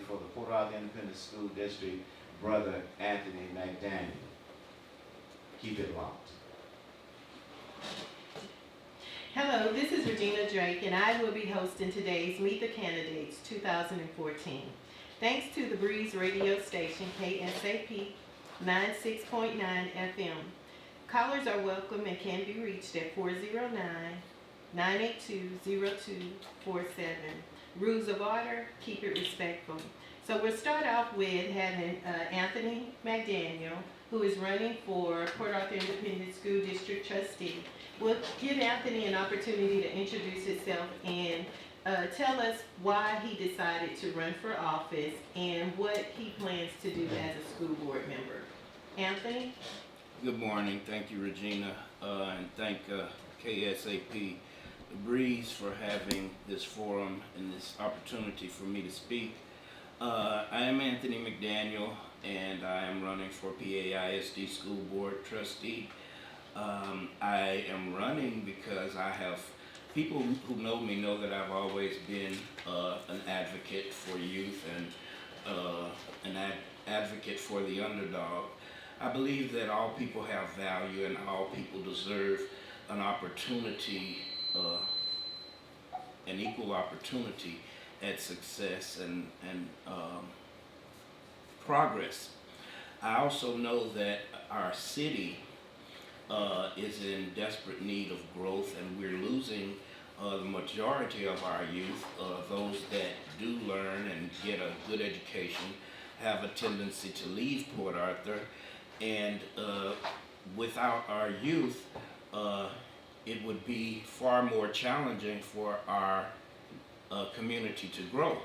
for the Port Arthur Independent School District, Brother Anthony McDaniel. Keep it locked. Hello, this is Regina Drake, and I will be hosting today's Meet the Candidates 2014. Thanks to the Breeze radio station, KSAP 96.9 FM. Callers are welcome and can be reached at 409-982-0247. Rules of order, keep it respectful. So we'll start off with having Anthony McDaniel, who is running for Port Arthur Independent School District Trustee. We'll give Anthony an opportunity to introduce himself and tell us why he decided to run for office and what he plans to do as a school board member. Anthony? Good morning. Thank you, Regina, and thank KSAP, The Breeze, for having this forum and this opportunity for me to speak. I am Anthony McDaniel, and I am running for PAISD School Board Trustee. I am running because I have people who know me know that I've always been an advocate for youth and an advocate for the underdog. I believe that all people have value and all people deserve an opportunity, an equal opportunity at success and progress. I also know that our city is in desperate need of growth, and we're losing the majority of our youth. Those that do learn and get a good education have a tendency to leave Port Arthur, and without our youth, it would be far more challenging for our community to grow.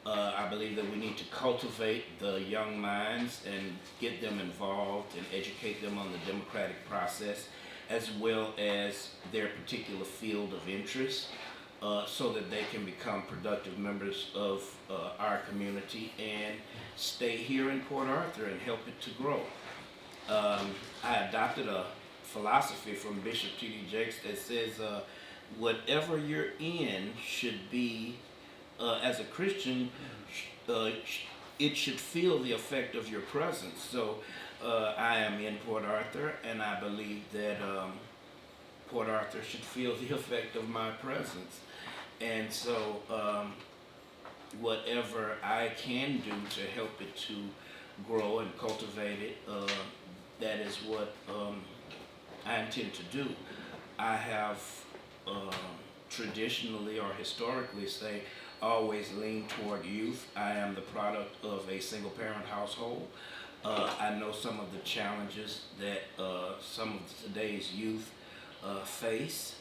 I believe that we need to cultivate the young minds and get them involved and educate them on the democratic process as well as their particular field of interest, so that they can become productive members of our community and stay here in Port Arthur and help it to grow. I adopted a philosophy from Bishop T.D. Jakes that says whatever you're in should be, as a Christian, it should feel the effect of your presence. So I am in Port Arthur, and I believe that Port Arthur should feel the effect of my presence. And so whatever I can do to help it to grow and cultivate it, that is what I intend to do. I have traditionally or historically always leaned toward youth. I am the product of a single parent household. I know some of the challenges that some of today's youth face.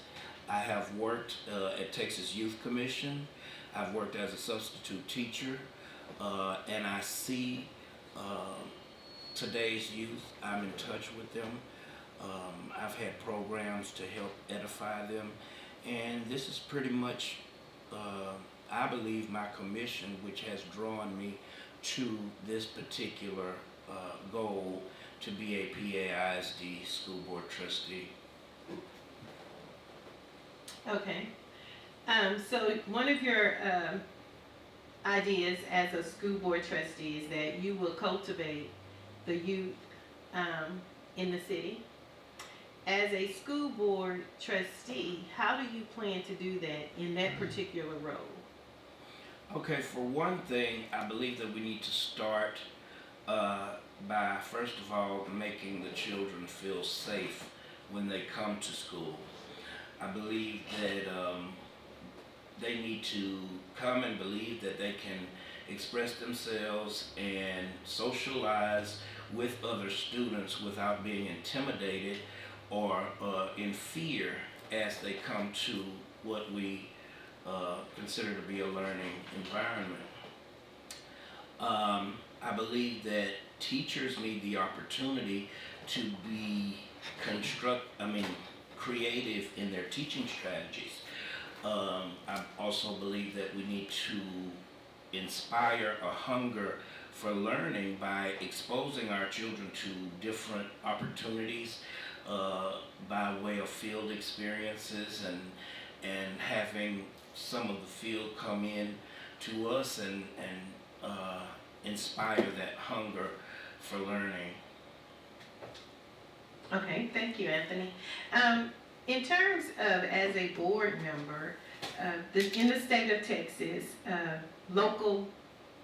I have worked at Texas Youth Commission. I've worked as a substitute teacher, and I see today's youth. I'm in touch with them. I've had programs to help edify them, and this is pretty much, I believe, my commission, which has drawn me to this particular goal to be a PAISD School Board Trustee. Okay. So one of your ideas as a school board trustee is that you will cultivate the youth in the city. As a school board trustee, how do you plan to do that in that particular role? Okay, for one thing, I believe that we need to start by, first of all, making the children feel safe when they come to school. I believe that they need to come and believe that they can express themselves and socialize with other students without being intimidated or in fear as they come to what we consider to be a learning environment. I believe that teachers need the opportunity to be creative in their teaching strategies. I also believe that we need to inspire a hunger for learning by exposing our children to different opportunities by way of field experiences and having some of the field come in to us and inspire that hunger for learning. Okay, thank you, Anthony. In terms of as a board member, in the state of Texas, local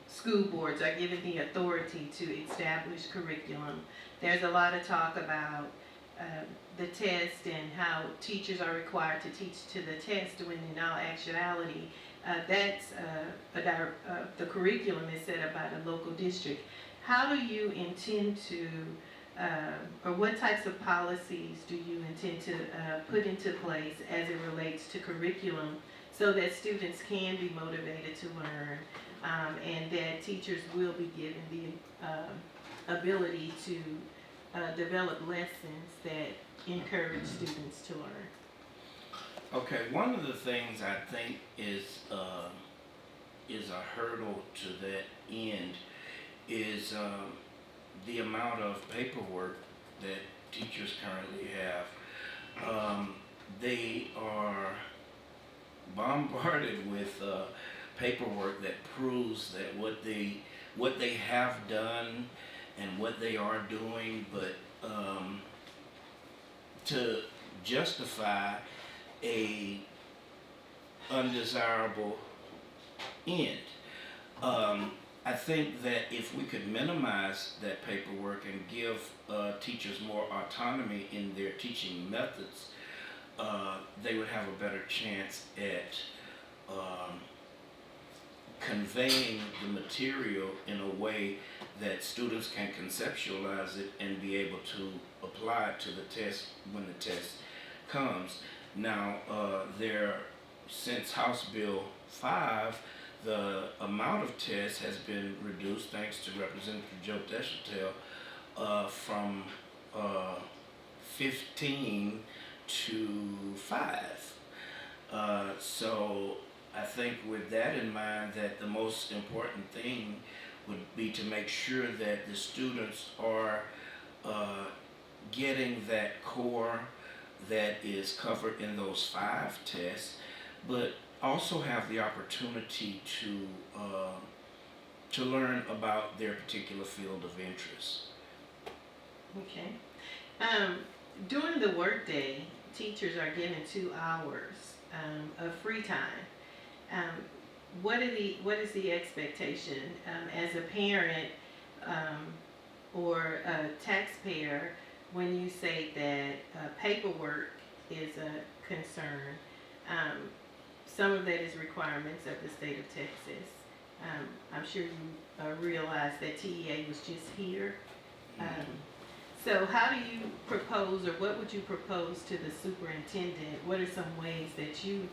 school boards are given the authority to establish curriculum. There's a lot of talk about the test and how teachers are required to teach to the test when in all actuality, the curriculum is set up by the local district. How do you intend to, or what types of policies do you intend to put into place as it relates to curriculum so that students can be motivated to learn and that teachers will be given the ability to develop lessons that encourage students to learn? Okay, one of the things I think is a hurdle to that end is the amount of paperwork that teachers currently have. They are bombarded with paperwork that proves that what they have done and what they are doing, but to justify a undesirable end. I think that if we could minimize that paperwork and give teachers more autonomy in their teaching methods, they would have a better chance at conveying the material in a way that students can conceptualize it and be able to apply it to the test when the test comes. Now, since House Bill 5, the amount of tests has been reduced, thanks to Representative Joe Deschantel, from 15 to 5. So I think with that in mind, that the most important thing would be to make sure that the students are getting that core that is covered in those 5 tests, but also have the opportunity to learn about their particular field of interest. Okay. During the workday, teachers are given 2 hours of free time. What is the expectation as a parent or a taxpayer when you say that paperwork is a concern? Some of that is requirements of the state of Texas. I'm sure you realize that TEA was just here. So how do you propose, or what would you propose to the superintendent? What are some ways that you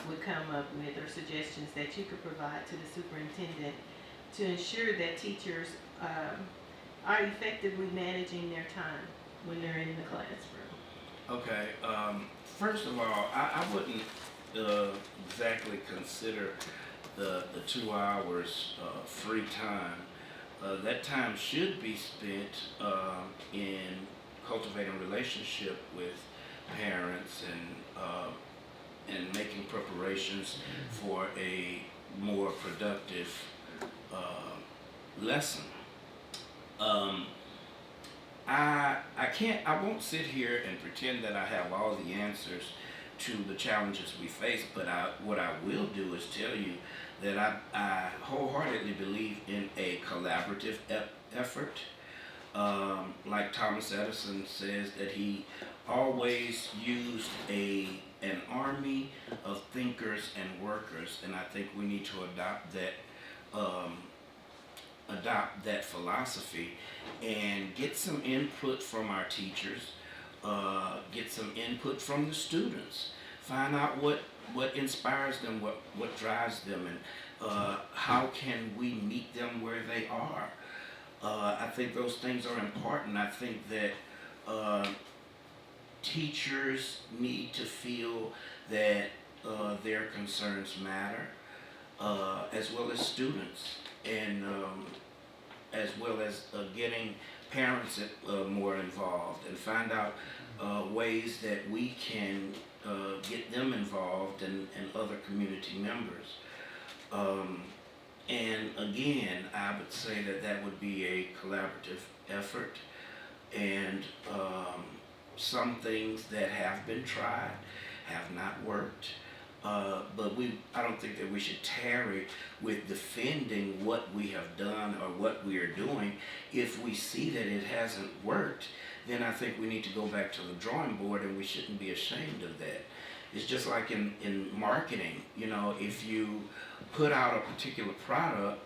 would come up with, or suggestions that you could provide to the superintendent to ensure that teachers are effectively managing their time when they're in the classroom? Okay, first of all, I wouldn't exactly consider the 2 hours free time. That time should be spent in cultivating a relationship with parents and making preparations for a more productive lesson. I won't sit here and pretend that I have all the answers to the challenges we face, but what I will do is tell you that I wholeheartedly believe in a collaborative effort. Like Thomas Edison says, that he always used an army of thinkers and workers, and I think we need to adopt that philosophy and get some input from our teachers, get some input from the students, find out what inspires them, what drives them, and how can we meet them where they are. I think those things are important. I think that teachers need to feel that their concerns matter, as well as students, and as well as getting parents more involved, and find out ways that we can get them involved, and other community members. And again, I would say that that would be a collaborative effort, and some things that have been tried have not worked. But I don't think that we should tarry with defending what we have done or what we are doing. If we see that it hasn't worked, then I think we need to go back to the drawing board, and we shouldn't be ashamed of that. It's just like in marketing, if you put out a particular product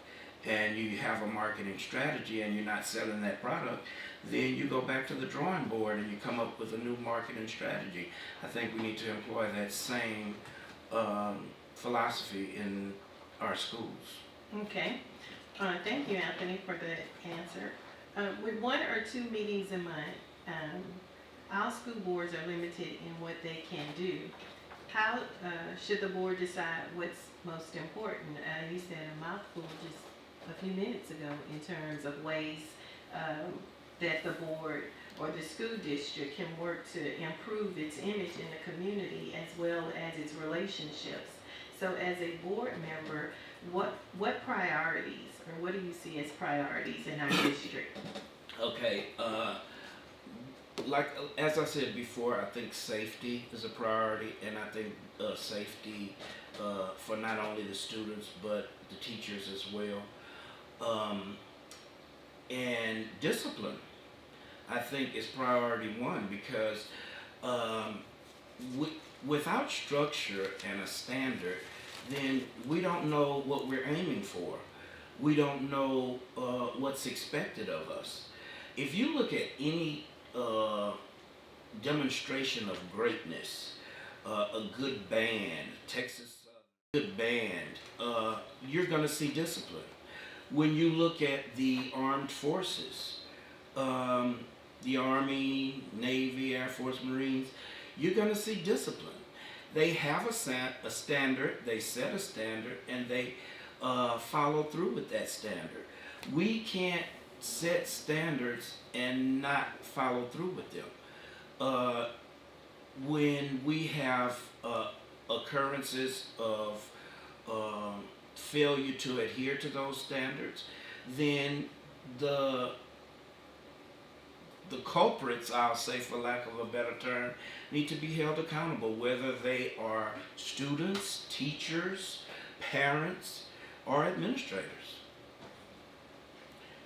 and you have a marketing strategy and you're not selling that product, then you go back to the drawing board and you come up with a new marketing strategy. I think we need to employ that same philosophy in our schools. Okay. Thank you, Anthony, for the answer. With 1 or 2 meetings a month, our school boards are limited in what they can do. How should the board decide what's most important? You said a mouthful just a few minutes ago in terms of ways that the board or the school district can work to improve its image in the community as well as its relationships. So as a board member, what priorities, or what do you see as priorities in our district? Okay, like as I said before, I think safety is a priority, and I think safety for not only the students but the teachers as well, and discipline. I think is priority 1, because without structure and a standard, then we don't know what we're aiming for. We don't know what's expected of us. If you look at any demonstration of greatness, a good band, Texas good band, you're going to see discipline. When you look at the armed forces, the Army, Navy, Air Force, Marines, you're going to see discipline. They have a standard, they set a standard, and they follow through with that standard. We can't set standards and not follow through with them. When we have occurrences of failure to adhere to those standards, then the culprits, I'll say for lack of a better term, need to be held accountable, whether they are students, teachers, parents, or administrators.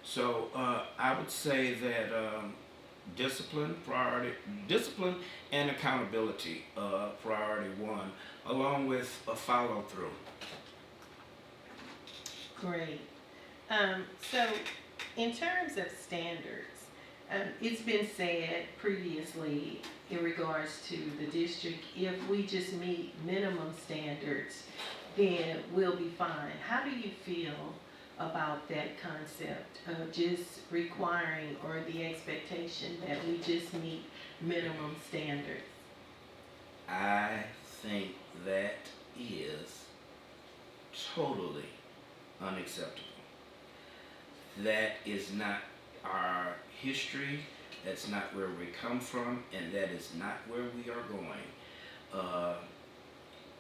So I would say that discipline and accountability, priority 1, along with a follow through. Great. So in terms of standards, it's been said previously in regards to the district, if we just meet minimum standards, then we'll be fine. How do you feel about that concept of just requiring, or the expectation that we just meet minimum standards? I think that is totally unacceptable. That is not our history, that's not where we come from, and that is not where we are going.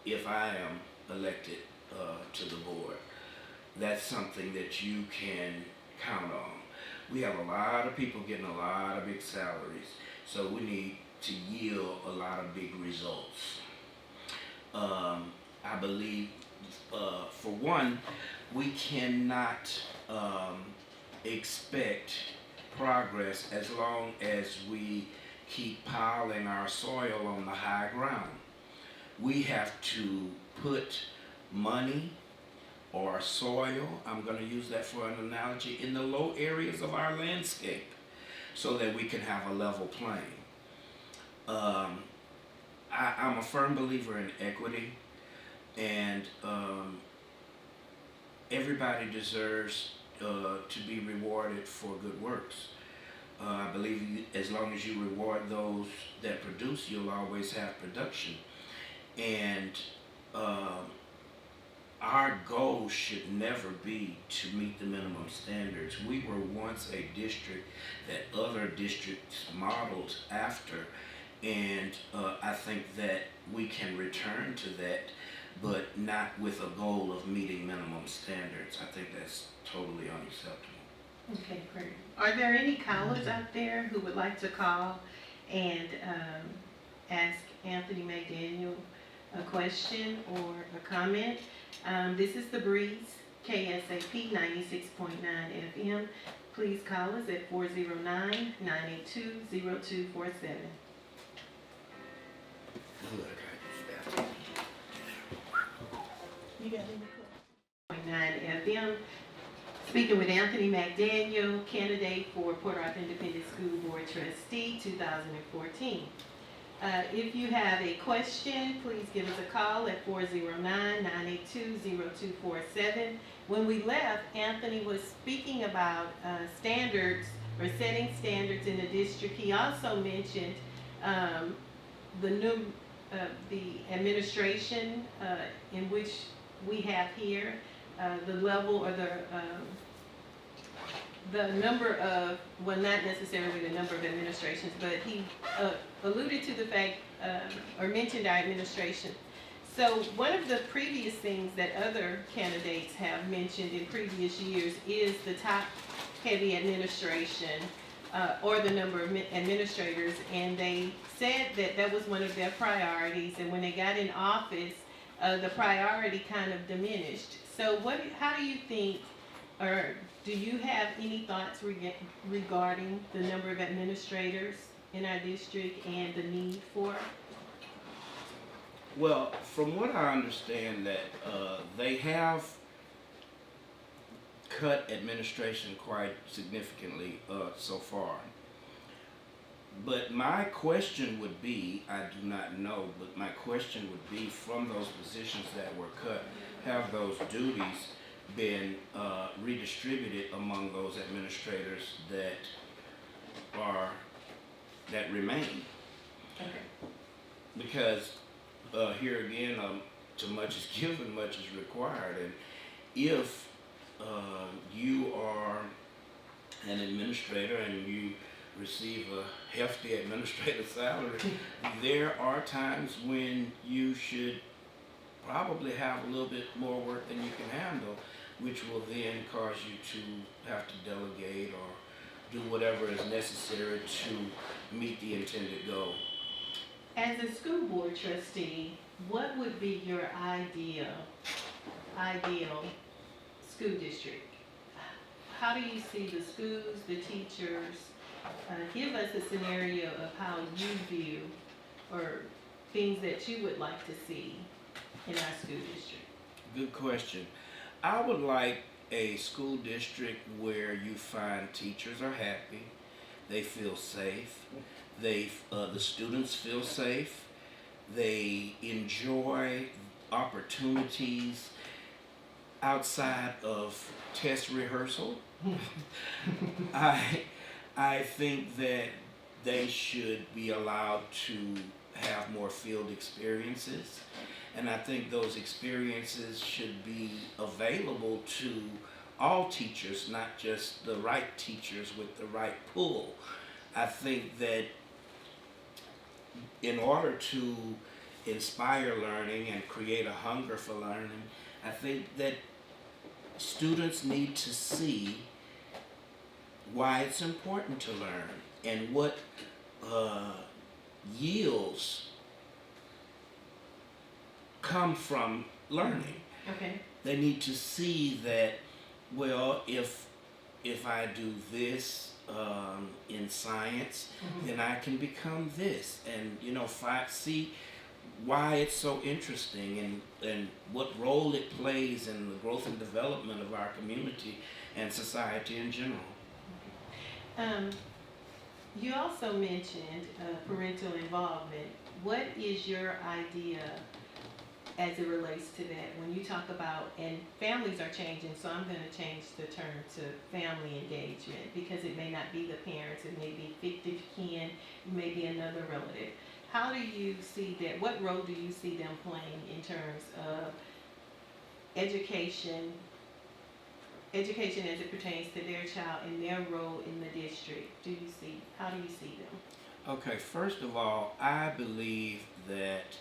If I am elected to the board, that's something that you can count on. We have a lot of people getting a lot of big salaries, so we need to yield a lot of big results. I believe, for one, we cannot expect progress as long as we keep piling our soil on the high ground. We have to put money or soil, I'm going to use that for an analogy, in the low areas of our landscape so that we can have a level plane. I'm a firm believer in equity, and everybody deserves to be rewarded for good works. I believe as long as you reward those that produce, you'll always have production. And our goal should never be to meet the minimum standards. We were once a district that other districts modeled after, and I think that we can return to that but not with a goal of meeting minimum standards. I think that's totally unacceptable. Okay, great. Are there any callers out there who would like to call and ask Anthony McDaniel a question or a comment? This is The Breeze, KSAP 96.9 FM. Please call us at 409-982-0247. You got any questions? 9 FM. Speaking with Anthony McDaniel, candidate for Port Arthur Independent School Board Trustee 2014. If you have a question, please give us a call at 409-982-0247. When we left, Anthony was speaking about standards or setting standards in the district. He also mentioned the administration in which we have here, the level or the number of, well, not necessarily the number of administrations, but he alluded to the fact, or mentioned our administration. So one of the previous things that other candidates have mentioned in previous years is the top-heavy administration, or the number of administrators, and they said that that was one of their priorities, and when they got in office, the priority kind of diminished. So how do you think, or do you have any thoughts regarding the number of administrators in our district and the need for? Well, from what I understand, that they have cut administration quite significantly so far. But my question would be, I do not know, but my question would be, from those positions that were cut, have those duties been redistributed among those administrators that remain? Okay. Because here again, too much is given, much is required, and if you are an administrator and you receive a hefty administrative salary, there are times when you should probably have a little bit more work than you can handle, which will then cause you to have to delegate or do whatever is necessary to meet the intended goal. As a school board trustee, what would be your ideal school district? How do you see the schools, the teachers? Give us a scenario of how you view, or things that you would like to see in our school district. Good question. I would like a school district where you find teachers are happy, they feel safe, the students feel safe, they enjoy opportunities outside of test rehearsal. I think that they should be allowed to have more field experiences, and I think those experiences should be available to all teachers, not just the right teachers with the right pull. I think that in order to inspire learning and create a hunger for learning, I think that students need to see why it's important to learn and what yields come from learning. Okay. They need to see that, well, if I do this in science, then I can become this, and see why it's so interesting and what role it plays in the growth and development of our community and society in general. You also mentioned parental involvement. What is your idea as it relates to that? When you talk about, and families are changing, so I'm going to change the term to family engagement, because it may not be the parents, it may be fictive kin, it may be another relative. How do you see that? What role do you see them playing in terms of education as it pertains to their child and their role in the district? How do you see them? Okay, first of all, I believe that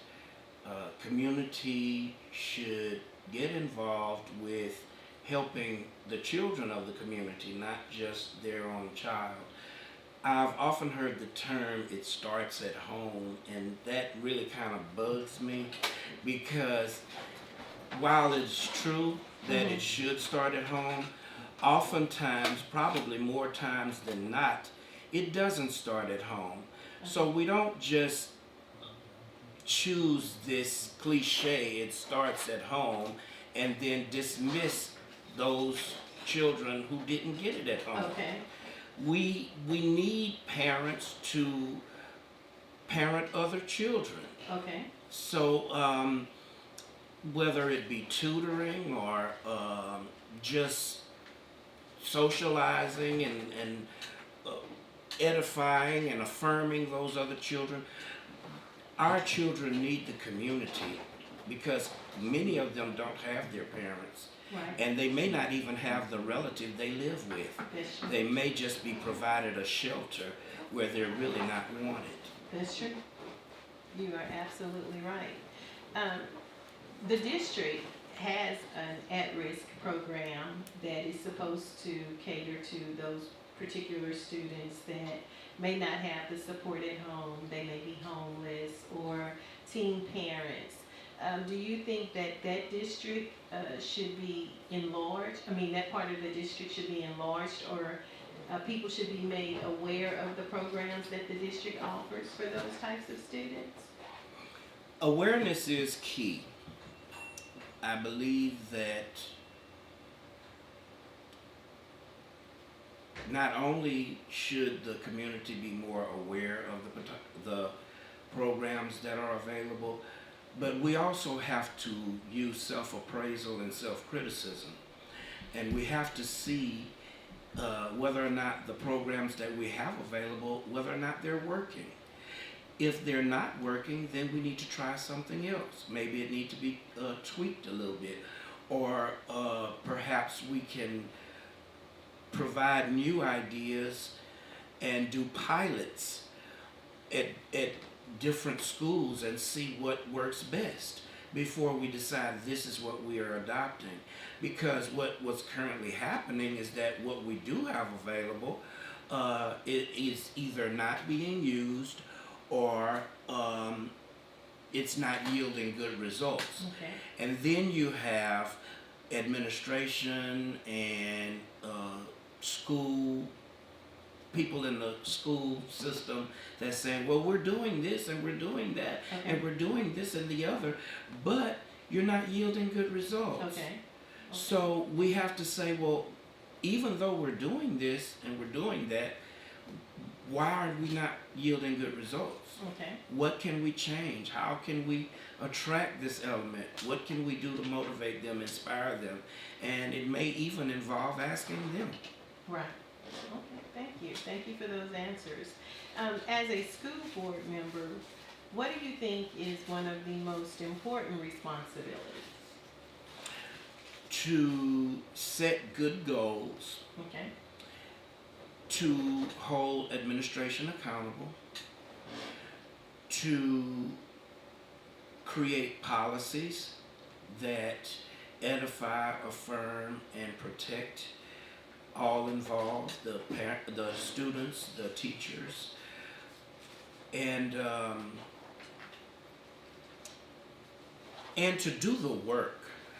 community should get involved with helping the children of the community, not just their own child. I've often heard the term, it starts at home, and that really kind of bugs me because while it's true that it should start at home, oftentimes, probably more times than not, it doesn't start at home. So we don't just choose this cliche, it starts at home, and then dismiss those children who didn't get it at home. Okay. We need parents to parent other children. Okay. So whether it be tutoring or just socializing and edifying and affirming those other children, our children need the community because many of them don't have their parents. Right. And they may not even have the relative they live with. That's true. They may just be provided a shelter where they're really not wanted. That's true. You are absolutely right. The district has an at-risk program that is supposed to cater to those particular students that may not have the support at home. They may be homeless or teen parents. Do you think that that district should be enlarged? I mean, that part of the district should be enlarged, or people should be made aware of the programs that the district offers for those types of students? Awareness is key. I believe that not only should the community be more aware of the programs that are available, but we also have to use self-appraisal and self-criticism. And we have to see whether or not the programs that we have available, whether or not they're working. If they're not working, then we need to try something else. Maybe it needs to be tweaked a little bit. Or perhaps we can provide new ideas and do pilots at different schools and see what works best before we decide this is what we are adopting. Because what's currently happening is that what we do have available it is either not being used or it's not yielding good results. Okay. And then you have administration and school people in the school system that's saying, well, we're doing this and we're doing that, Okay. and we're doing this and the other, but you're not yielding good results. Okay. So we have to say, well, even though we're doing this and we're doing that, why are we not yielding good results? Okay. What can we change? How can we attract this element? What can we do to motivate them, inspire them? And it may even involve asking them. Right. Okay, thank you. Thank you for those answers. As a school board member, what do you think is one of the most important responsibilities? To set good goals, Okay. to hold administration accountable, to create policies that edify, affirm, and protect all involved, the students, the teachers, and to do the work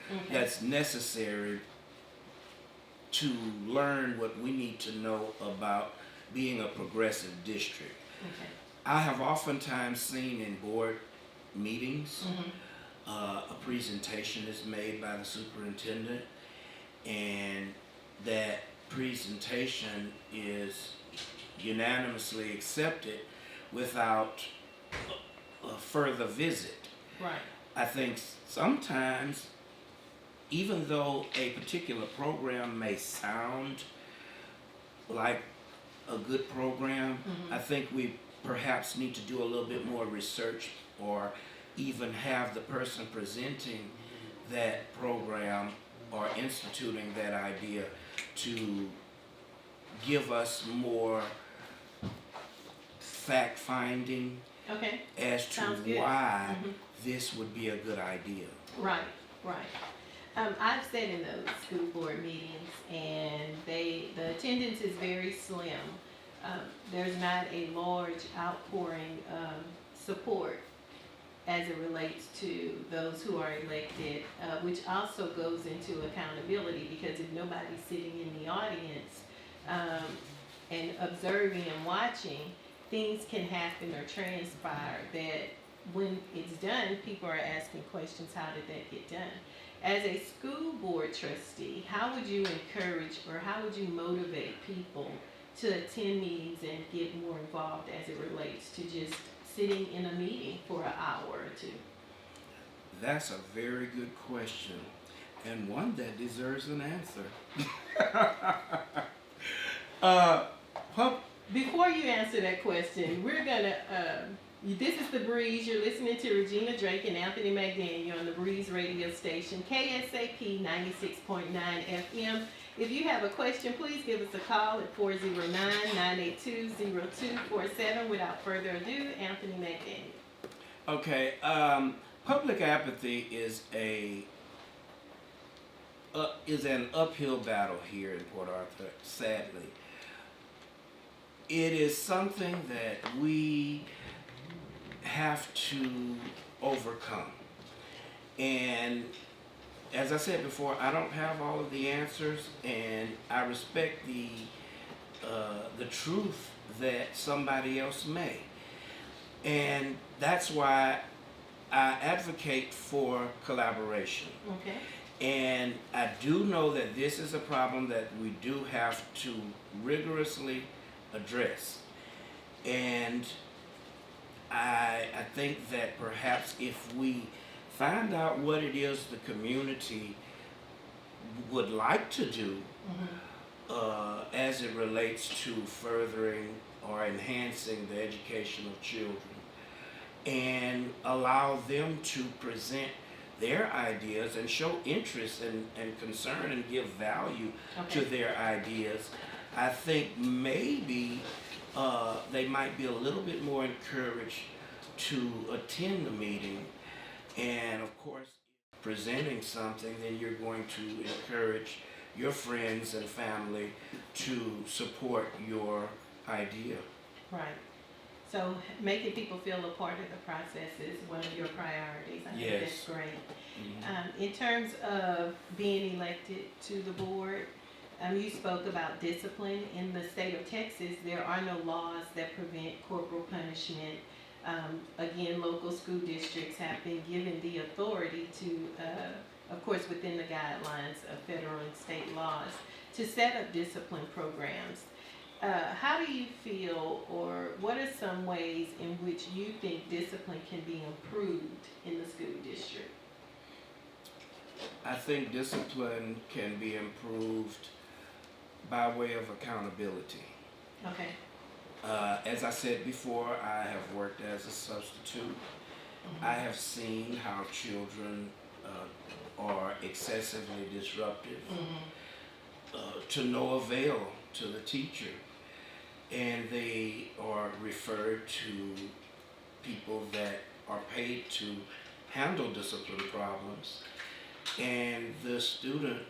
Okay. that's necessary to learn what we need to know about being a progressive district. Okay. I have oftentimes seen in board meetings, Mhm. a presentation is made by the superintendent, and that presentation is unanimously accepted without a further visit. Right. I think sometimes, even though a particular program may sound like a good program, Mhm. I think we perhaps need to do a little bit more research or even have the person presenting that program or instituting that idea to give us more fact-finding Okay. as to Sounds good. why Mhm. this would be a good idea. Right, right. I've sat in those school board meetings, and the attendance is very slim. There's not a large outpouring of support as it relates to those who are elected, which also goes into accountability, because if nobody's sitting in the audience and observing and watching, things can happen or transpire that when it's done, people are asking questions, how did that get done? As a school board trustee, how would you encourage or how would you motivate people to attend meetings and get more involved as it relates to just sitting in a meeting for an hour or two? That's a very good question, and one that deserves an answer. Pub- Before you answer that question, we're gonna, this is The Breeze. You're listening to Regina Drake and Anthony McDaniel on the Breeze radio station, KSAP 96.9 FM. If you have a question, please give us a call at 409-982-0247. Without further ado, Anthony McDaniel. Okay, public apathy is an uphill battle here in Port Arthur, sadly. It is something that we have to overcome. And as I said before, I don't have all of the answers, and I respect the truth that somebody else may. And that's why I advocate for collaboration. Okay. And I do know that this is a problem that we do have to rigorously address. And I think that perhaps if we find out what it is the community would like to do as it relates to furthering or enhancing the education of children, and allow them to present their ideas and show interest and concern and give value to their ideas, I think maybe they might be a little bit more encouraged to attend the meeting. And of course, presenting something, then you're going to encourage your friends and family to support your idea. Right. So making people feel a part of the process is one of your priorities. I think that's great. Mm-hmm. In terms of being elected to the board, you spoke about discipline. In the state of Texas, there are no laws that prevent corporal punishment. Again, local school districts have been given the authority to, of course, within the guidelines of federal and state laws, to set up discipline programs. How do you feel, or what are some ways in which you think discipline can be improved in the school district? I think discipline can be improved by way of accountability. Okay. As I said before, I have worked as a substitute. I have seen how children are excessively disruptive to no avail to the teacher. And they are referred to people that are paid to handle discipline problems. And the student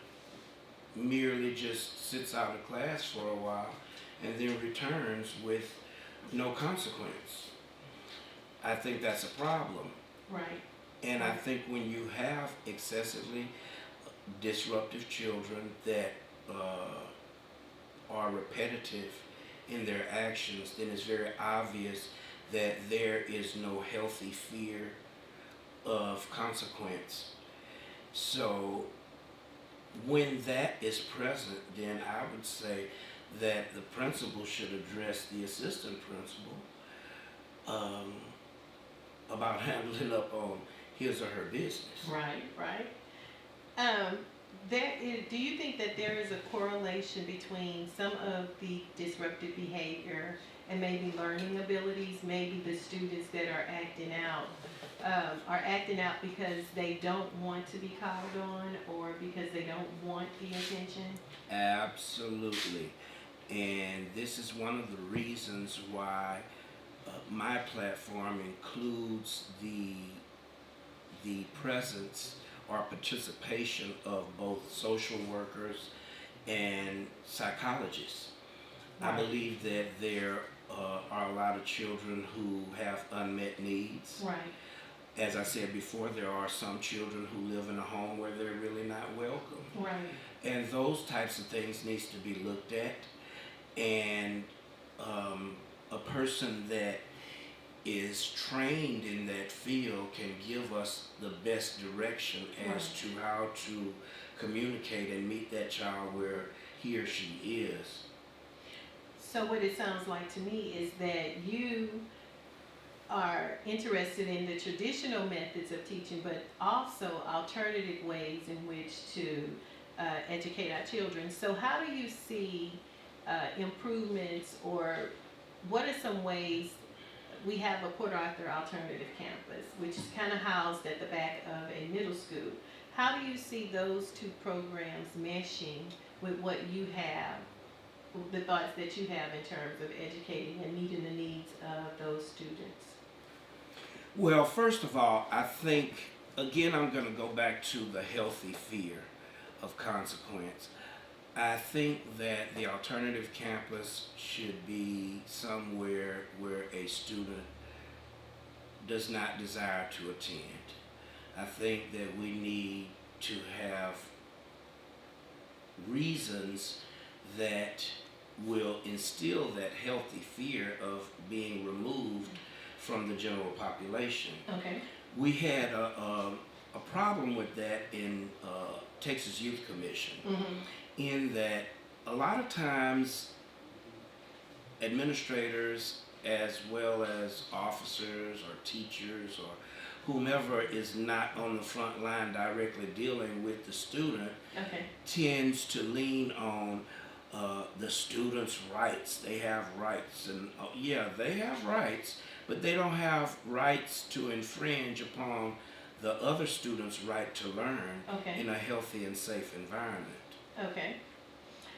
merely just sits out of class for a while and then returns with no consequence. I think that's a problem. Right. And I think when you have excessively disruptive children that are repetitive in their actions, then it's very obvious that there is no healthy fear of consequence. So when that is present, then I would say that the principal should address the assistant principal about handling up on his or her business. Right, right. Do you think that there is a correlation between some of the disruptive behavior and maybe learning abilities? Maybe the students that are acting out because they don't want to be called on, or because they don't want the attention? Absolutely. And this is one of the reasons why my platform includes the presence or participation of both social workers and psychologists. I Right. believe that there are a lot of children who have unmet needs. Right. As I said before, there are some children who live in a home where they're really not welcome. Right. And those types of things needs to be looked at. And a person that is trained in that field can give us the best direction as Right. to how to communicate and meet that child where he or she is. So what it sounds like to me is that you are interested in the traditional methods of teaching, but also alternative ways in which to educate our children. So how do you see improvements, or what are some ways? We have a Port Arthur Alternative Campus, which is kind of housed at the back of a middle school. How do you see those two programs meshing with what you have, the thoughts that you have in terms of educating and meeting the needs of those students? Well, first of all, I think, again, I'm going to go back to the healthy fear of consequence. I think that the alternative campus should be somewhere where a student does not desire to attend. I think that we need to have reasons that will instill that healthy fear of being removed from the general population. Okay. We had a problem with that in Texas Youth Commission, Mm-hmm. in that a lot of times administrators as well as officers or teachers or whomever is not on the front line directly dealing with the student Okay. tends to lean on the student's rights. They have rights, and yeah, they have rights, but they don't have rights to infringe upon the other student's right to learn Okay. in a healthy and safe environment. Okay.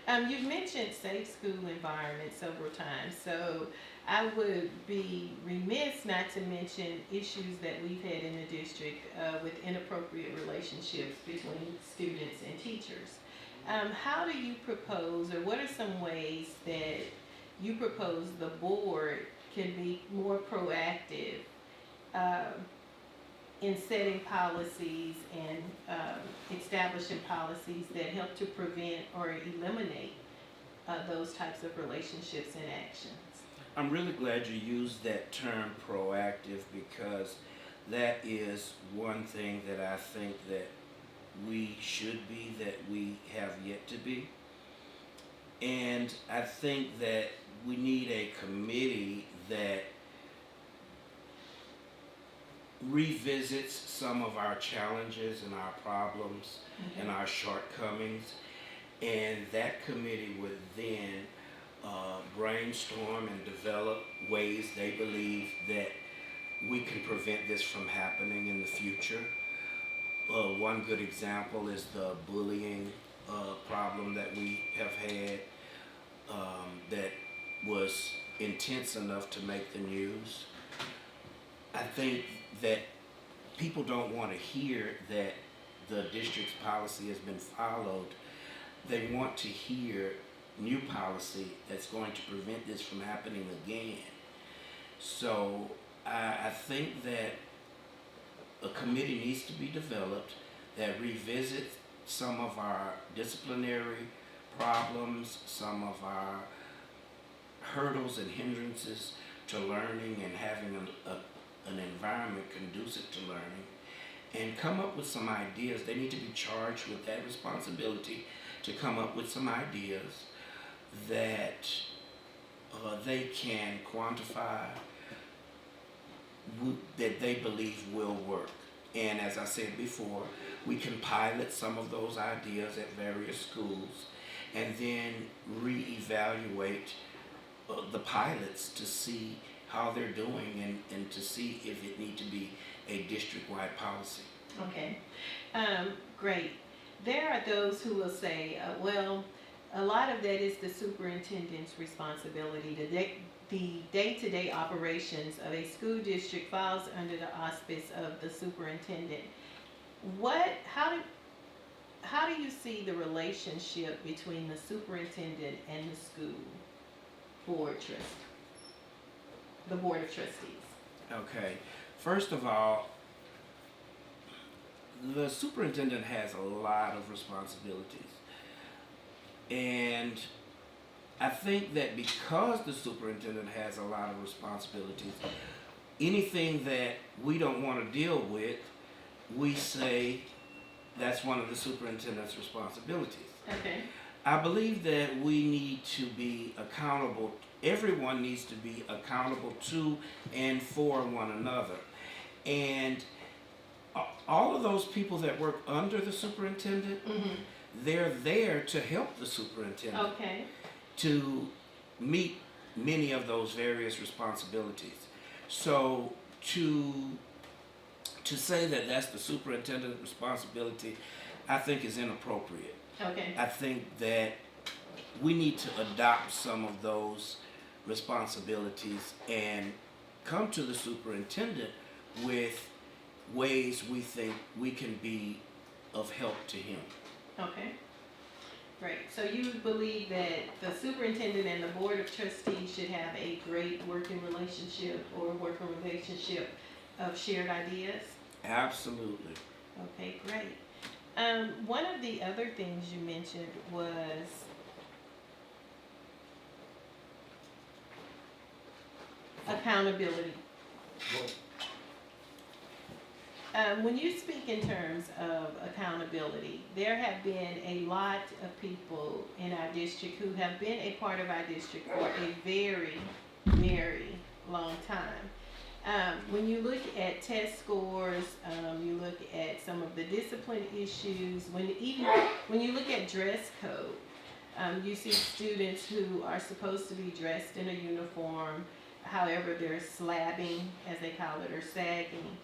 You've mentioned safe school environment several times, so I would be remiss not to mention issues that we've had in the district with inappropriate relationships between students and teachers. How do you propose, or what are some ways that you propose the board can be more proactive in setting policies and establishing policies that help to prevent or eliminate those types of relationships and actions? I'm really glad you used that term proactive, because that is one thing that I think that we should be, that we have yet to be. And I think that we need a committee that revisits some of our challenges and our problems Okay. and our shortcomings, and that committee would then brainstorm and develop ways they believe that we can prevent this from happening in the future. One good example is the bullying problem that we have had, that was intense enough to make the news. I think that people don't want to hear that the district's policy has been followed. They want to hear new policy that's going to prevent this from happening again. So I think that a committee needs to be developed that revisits some of our disciplinary problems, some of our hurdles and hindrances to learning and having an environment conducive to learning, and come up with some ideas. They need to be charged with that responsibility to come up with some ideas that they can quantify, that they believe will work. And as I said before, we can pilot some of those ideas at various schools and then reevaluate the pilots to see how they're doing, and to see if it need to be a district-wide policy. Okay, great. There are those who will say, well, a lot of that is the superintendent's responsibility. The day-to-day operations of a school district falls under the auspice of the superintendent. How do you see the relationship between the superintendent and the school the board of trustees? Okay. First of all, the superintendent has a lot of responsibilities. And I think that because the superintendent has a lot of responsibilities, anything that we don't want to deal with, we say that's one of the superintendent's responsibilities. Okay. I believe that we need to be accountable. Everyone needs to be accountable to and for one another. And all of those people that work under the superintendent, they're there to help the superintendent Okay. to meet many of those various responsibilities. So to say that that's the superintendent's responsibility, I think is inappropriate. Okay. I think that we need to adopt some of those responsibilities and come to the superintendent with ways we think we can be of help to him. Okay. Great. So you believe that the superintendent and the board of trustees should have a great working relationship of shared ideas? Absolutely. Okay, great. One of the other things you mentioned was accountability. When you speak in terms of accountability, there have been a lot of people in our district who have been a part of our district for a very, very long time. When you look at test scores, you look at some of the discipline issues, when you look at dress code, you see students who are supposed to be dressed in a uniform, however they're slabbing, as they call it, or sagging.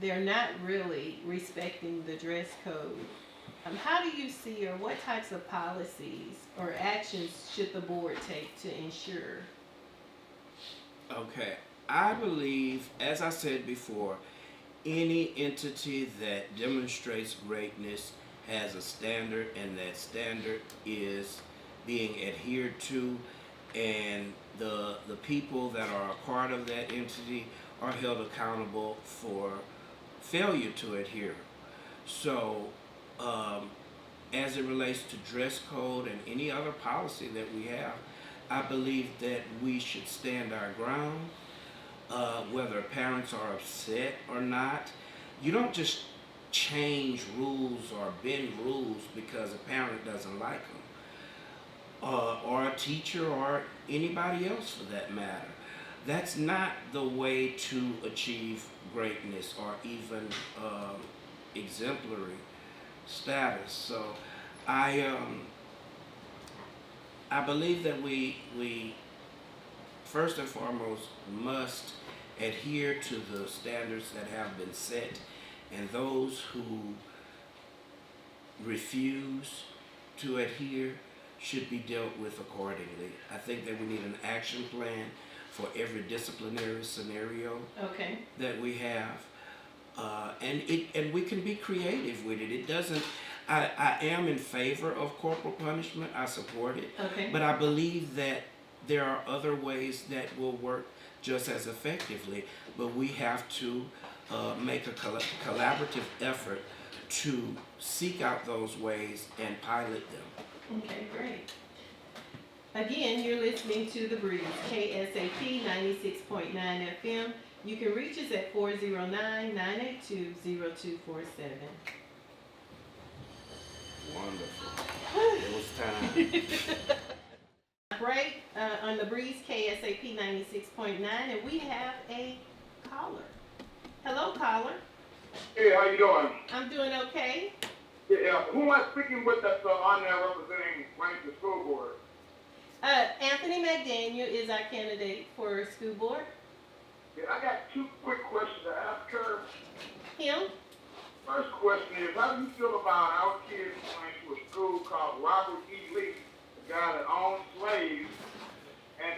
They're not really respecting the dress code. How do you see, or what types of policies or actions should the board take to ensure? Okay. I believe, as I said before, any entity that demonstrates greatness has a standard, and that standard is being adhered to, and the people that are a part of that entity are held accountable for failure to adhere. So, as it relates to dress code and any other policy that we have, I believe that we should stand our ground. Whether parents are upset or not, you don't just change rules or bend rules because a parent doesn't like them, or a teacher, or anybody else for that matter. That's not the way to achieve greatness or even exemplary status. So I believe that we first and foremost must adhere to the standards that have been set, and those who refuse to adhere should be dealt with accordingly. I think that we need an action plan for every disciplinary scenario that we have, and we can be creative with it. It doesn't. I am in favor of corporal punishment. I support it, but I believe that there are other ways that will work just as effectively. But we have to make a collaborative effort to seek out those ways and pilot them. Okay, great. Again, you're listening to The Breeze, KSAP 96.9 FM. You can reach us at 409-982-0247. Wonderful. It was time. Break on The Breeze, KSAP 96.9, and we have a caller. Hello, caller. Hey, how you doing? I'm doing okay. Yeah, who am I speaking with that's on there representing Rankin School Board? Anthony McDaniel is our candidate for school board. Yeah, I got two quick questions to ask her. Him? First question is, how do you feel about our kids going to a school called Robert E. Lee, the guy that owned slaves, and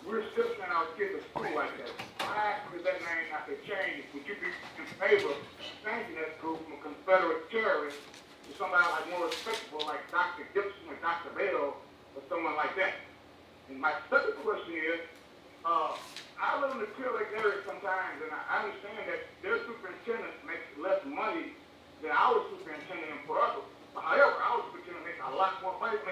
we're still sending our kids to school like that? Why is that name not to change? Would you be in favor of changing that school from a Confederate terrorist to somebody like more respectable, like Dr. Gibson or Dr. Bell or someone like that? And my second question is, I live in the Clear Lake area sometimes, and I understand that their superintendent makes less money than our superintendent in Port Arthur. However, our superintendent makes a lot more money.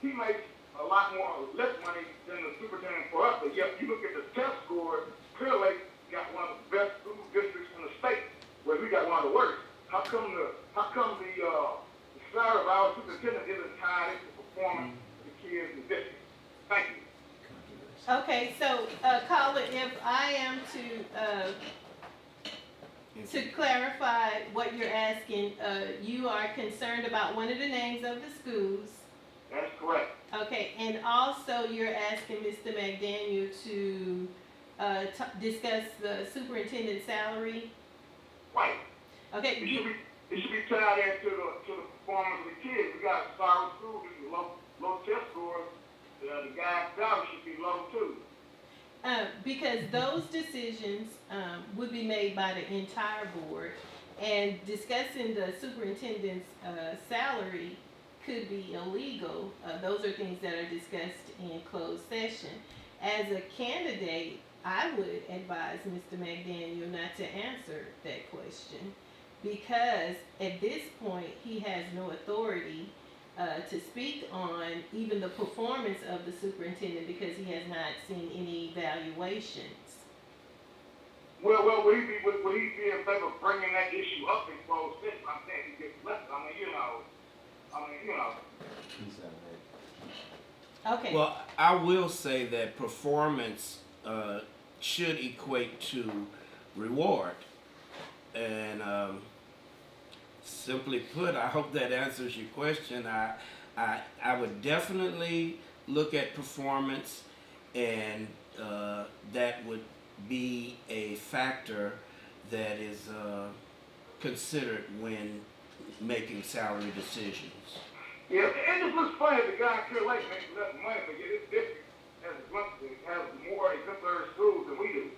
He makes a lot more less money than the superintendent in Port Arthur. Yet, you look at the test scores, Clear Lake got one of the best school districts in the state, where we got one of the worst. How come the salary of our superintendent isn't tied into performance of the kids in the district? Thank you. Okay, so, caller, if I am to clarify what you're asking, you are concerned about one of the names of the schools. That's correct. Okay, and also you're asking Mr. McDaniel to, discuss the superintendent's salary? Right. Okay. It should be tied into the performance of the kids. We got a sorry school, this is low test scores. The guy's salary should be low too. Because those decisions would be made by the entire board, and discussing the superintendent's salary could be illegal. Those are things that are discussed in closed session. As a candidate, I would advise Mr. McDaniel not to answer that question, because at this point, he has no authority to speak on even the performance of the superintendent, because he has not seen any evaluations. Well, would he be in favor of bringing that issue up in closed session? I'm saying he gets left. Okay. Well, I will say that performance should equate to reward. And simply put, I hope that answers your question. I would definitely look at performance, and that would be a factor that is considered when making salary decisions. Yeah, it just looks funny the guy in Clear Lake makes less money, but yet his district has more exemplary schools than we do.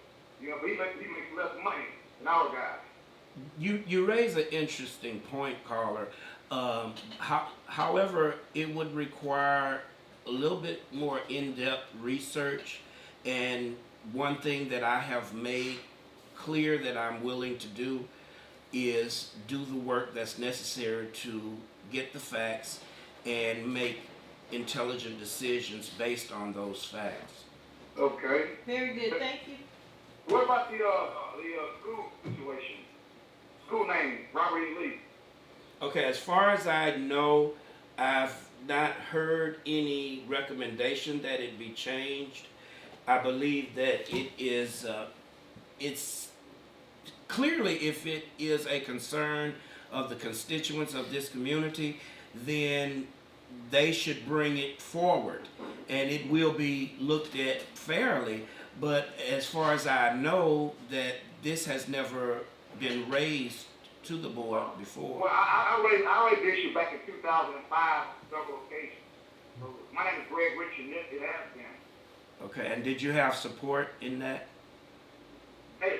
You know, but he makes less money than our guys. You raise an interesting point, caller. However, it would require a little bit more in-depth research, and one thing that I have made clear that I'm willing to do is do the work that's necessary to get the facts and make intelligent decisions based on those facts. Okay. Very good, thank you. What about the school situation? School name, Robert E. Lee. Okay, as far as I know, I've not heard any recommendation that it be changed. I believe that it is, it's clearly, if it is a concern of the constituents of this community, then they should bring it forward, and it will be looked at fairly. But as far as I know, that this has never been raised to the board before. Well, I raised the issue back in 2005 several occasions. So my name is Greg Rich, and it has been. Okay, and did you have support in that? They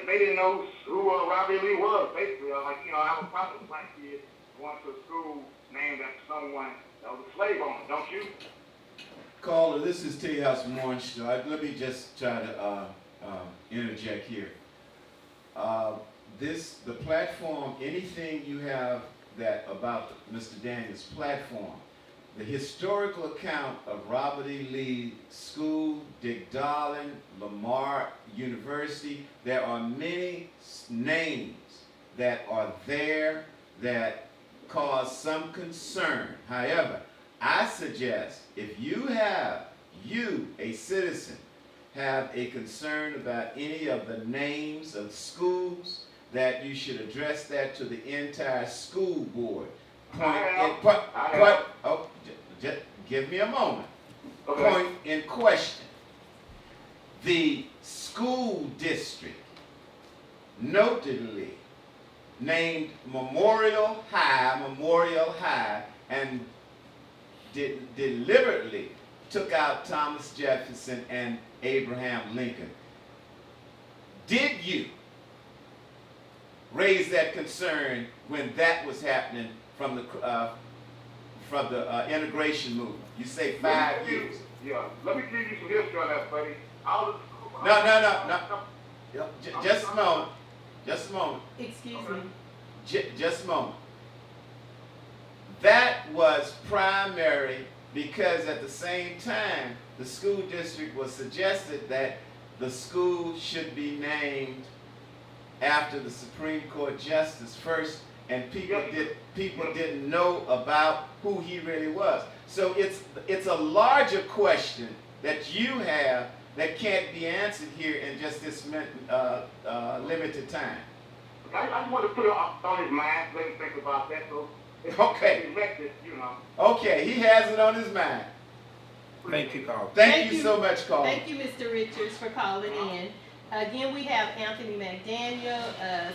didn't know who Robert E. Lee was, basically. I have a problem with black kids going to a school named after someone that was a slave owner, don't you? Caller, this is T. House from Orange. Let me just try to interject here. The platform, anything you have that about Mr. Daniels' platform, the historical account of Robert E. Lee School, Dick Darling, Lamar University, there are many names that are there that cause some concern. However, I suggest if you, a citizen, have a concern about any of the names of schools, that you should address that to the entire school board. Just give me a moment. Okay. Point in question. The school district notedly named Memorial High, and deliberately took out Thomas Jefferson and Abraham Lincoln. Did you raise that concern when that was happening from the integration movement? You say 5 years. Yeah, let me give you some history on that, buddy. No. Just a moment. Just a moment. Excuse Okay. me. Just a moment. That was primary because at the same time, the school district was suggested that the school should be named after the Supreme Court Justice first, and people didn't know about who he really was. So it's a larger question that you have that can't be answered here in just this limited time. I just want to put it on his mind, let him think about that. So Okay. elected, you know. Okay, he has it on his mind. Thank you, Carl. Thank you so much, Carl. Thank you, Mr. Richards, for calling in. Again, we have Anthony McDaniel,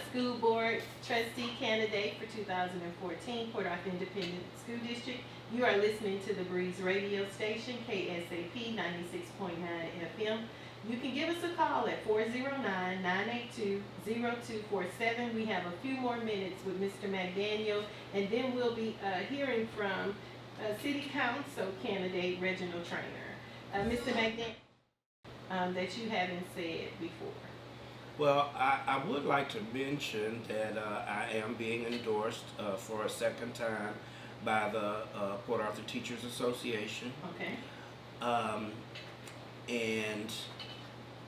school board trustee candidate for 2014 Port Arthur Independent School District. You are listening to the Breeze radio station, KSAP 96.9 FM. You can give us a call at 409-982-0247. We have a few more minutes with Mr. McDaniel, and then we'll be hearing from City Council candidate Reginald Traynor. Mr. McDaniel, that you haven't said before. Well, I would like to mention that I am being endorsed for a second time by the Port Arthur Teachers Association. Okay. And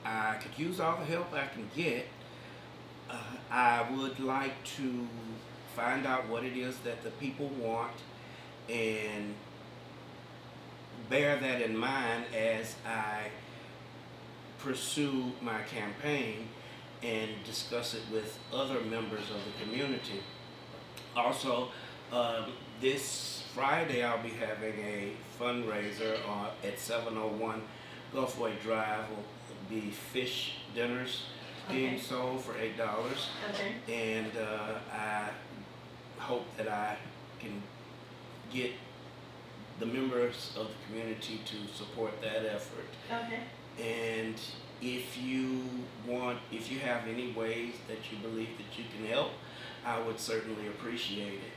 I could use all the help I can get. I would like to find out what it is that the people want and bear that in mind as I pursue my campaign and discuss it with other members of the community. Also, this Friday I'll be having a fundraiser at 701 Gulfway Drive. Will be fish dinners being Okay. sold for $8. Okay. And I hope that I can get the members of the community to support that effort. Okay. And if you have any ways that you believe that you can help, I would certainly appreciate it.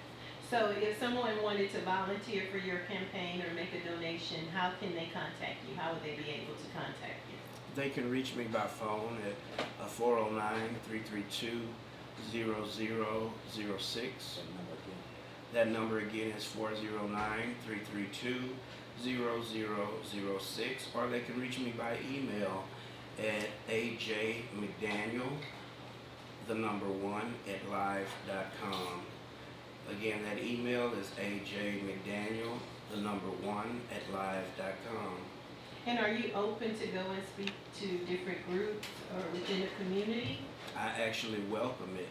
So if someone wanted to volunteer for your campaign or make a donation, how can they contact you? How would they be able to contact you? They can reach me by phone at 409-332-0006. That number again is 409-332-0006. Or they can reach me by email at ajmcdaniel1@live.com. Again, that email is ajmcdaniel1@live.com. And are you open to go and speak to different groups or within the community? I actually welcome it.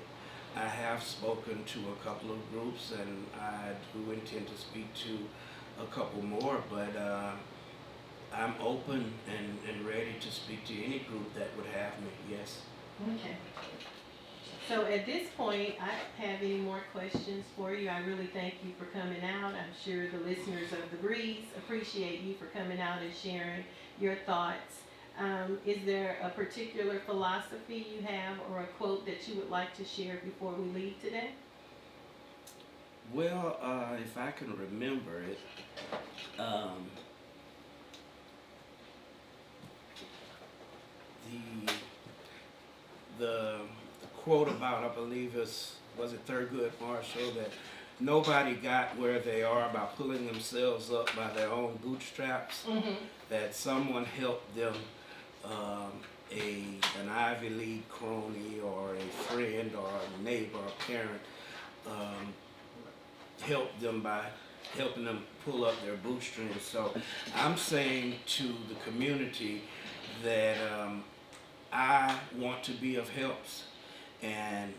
I have spoken to a couple of groups, and I do intend to speak to a couple more, but I'm open and ready to speak to any group that would have me, yes. Okay. So at this point, I don't have any more questions for you. I really thank you for coming out. I'm sure the listeners of The Breeze appreciate you for coming out and sharing your thoughts. Is there a particular philosophy you have or a quote that you would like to share before we leave today? Well, if I can remember it, the quote about, I believe was it Thurgood Marshall, that nobody got where they are by pulling themselves up by their own bootstraps, that someone helped them, an Ivy League crony or a friend or a neighbor or parent, helped them by helping them pull up their bootstrings. So I'm saying to the community that I want to be of helps, and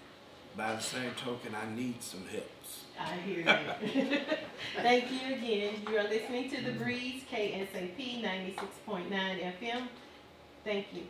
by the same token, I need some helps. I hear that. Thank you again. You are listening to The Breeze, KSAP 96.9 FM. Thank you.